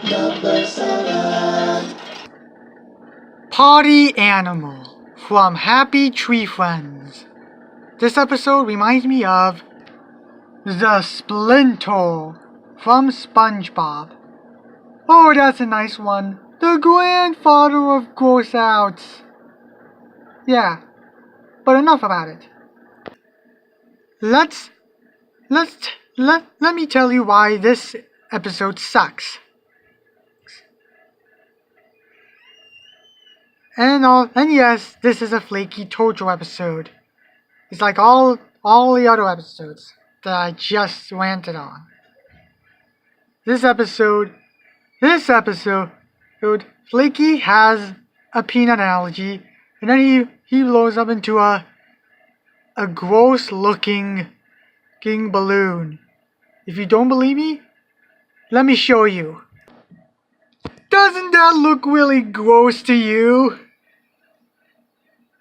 Number 7. Party Animal from Happy Tree Friends. This episode reminds me of the Splinter from Spongebob. Oh, that's a nice one. The grandfather of gross outs. Yeah, but enough about it. Let me tell you why this episode sucks. And yes, this is a flaky Tojo episode. It's like all the other episodes that I just ranted on. This episode, Flaky has a peanut allergy, and then he blows up into a gross looking balloon. If you don't believe me, let me show you. Doesn't that look really gross to you?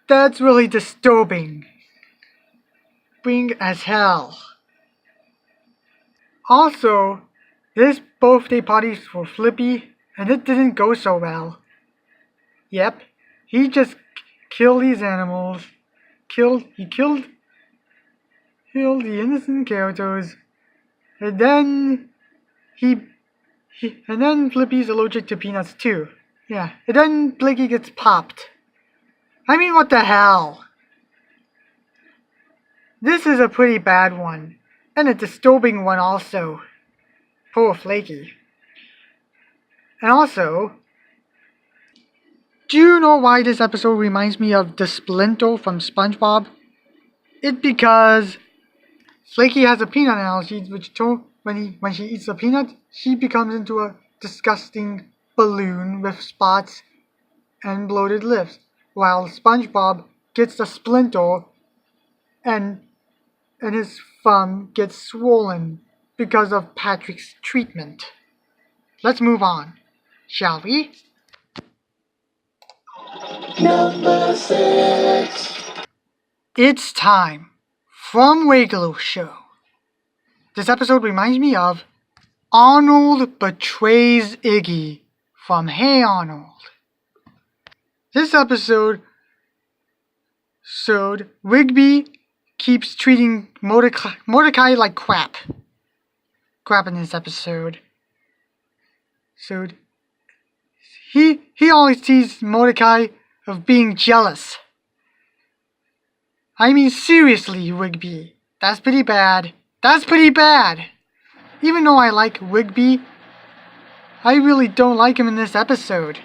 That's really disturbing. As hell. Also, this birthday party for Flippy, and it didn't go so well. Yep, he just killed these animals. He killed the innocent characters, and then and then Flippy's allergic to peanuts too. Yeah, and then Blicky gets popped. I mean, what the hell? This is a pretty bad one, and a disturbing one also. Poor Flaky. And also, do you know why this episode reminds me of the Splinter from SpongeBob? It's because Flaky has a peanut allergy, which when she eats a peanut, she becomes into a disgusting balloon with spots and bloated lips, while SpongeBob gets the splinter and his thumb gets swollen because of Patrick's treatment. Let's move on, shall we? Number 6. It's time from Regular Show. This episode reminds me of Arnold Betrays Iggy from Hey Arnold. This episode, Rigby keeps treating Mordecai like crap. Crap in this episode. So he always sees Mordecai of being jealous. I mean, seriously, Rigby. That's pretty bad. Even though I like Rigby, I really don't like him in this episode.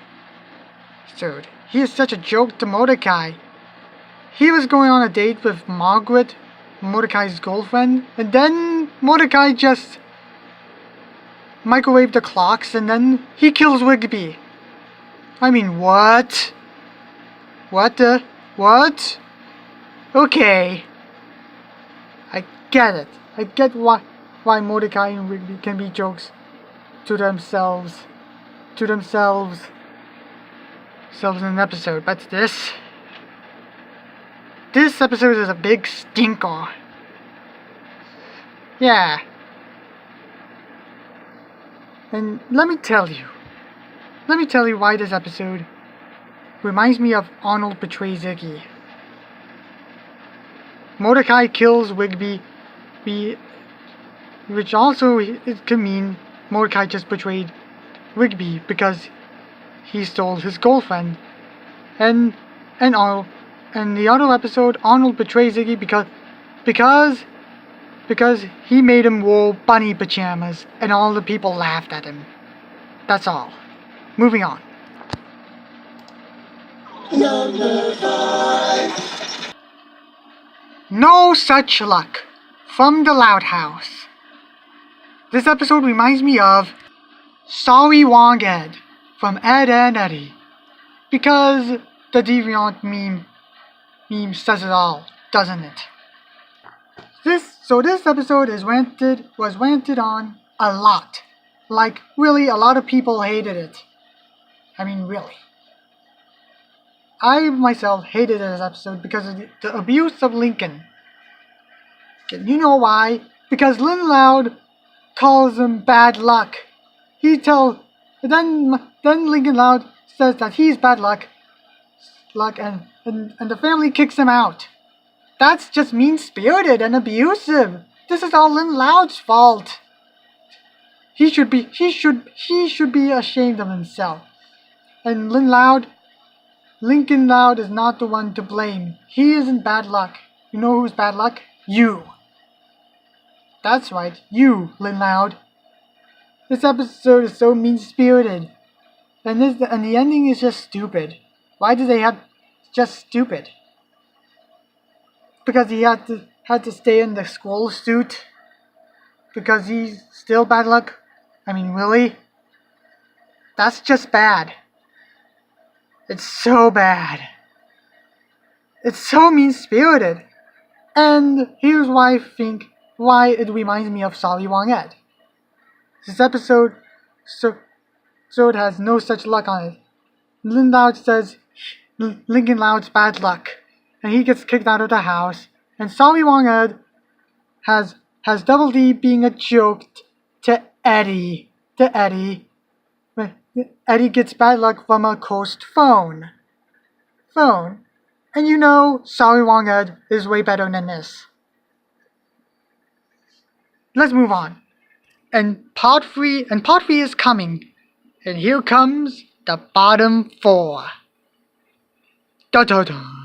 He is such a joke to Mordecai. He was going on a date with Margaret, Mordecai's girlfriend, and then Mordecai just microwaved the clocks and then he kills Rigby. I mean, what? What? Okay. I get it. I get why Mordecai and Rigby can be jokes to themselves in an episode, but this episode is a big stinker. Yeah. And let me tell you why this episode reminds me of Arnold Betrays Iggy. Mordecai kills Rigby, which also it could mean Mordecai just betrayed Rigby because he stole his girlfriend. And Arnold, and the other episode, Arnold betrays Iggy because he made him wear bunny pajamas and all the people laughed at him. That's all. Moving on. Number 5. No Such Luck from the Loud House. This episode reminds me of Sorry Wrong Ed from Ed and Eddie, because the Deviant meme says it all, doesn't it? This episode was ranted on a lot. Like, really, a lot of people hated it. I mean, really. I myself hated this episode because of the abuse of Lincoln. And you know why? Because Lynn Loud calls him bad luck. He tells Then Lincoln Loud says that he's bad luck, and the family kicks him out. That's just mean-spirited and abusive. This is all Lin Loud's fault. He should be ashamed of himself. And Lincoln Loud is not the one to blame. He isn't bad luck. You know who's bad luck? You. That's right, you, Lin Loud. This episode is so mean-spirited. And the ending is just stupid. Why do they have just stupid? Because he had to stay in the school suit? Because he's still bad luck? I mean, really? That's just bad. It's so bad. It's so mean-spirited. And here's why it reminds me of Solly Wong Ed. This episode has no such luck on it. Lin Loud says Lincoln Loud's bad luck, and he gets kicked out of the house. And Solly Wong Ed has Double D being a joke to Eddie. Eddie gets bad luck from a cursed phone. And you know, Solly Wong Ed is way better than this. Let's move on. And part 3 is coming. And here comes the bottom 4. Da da da.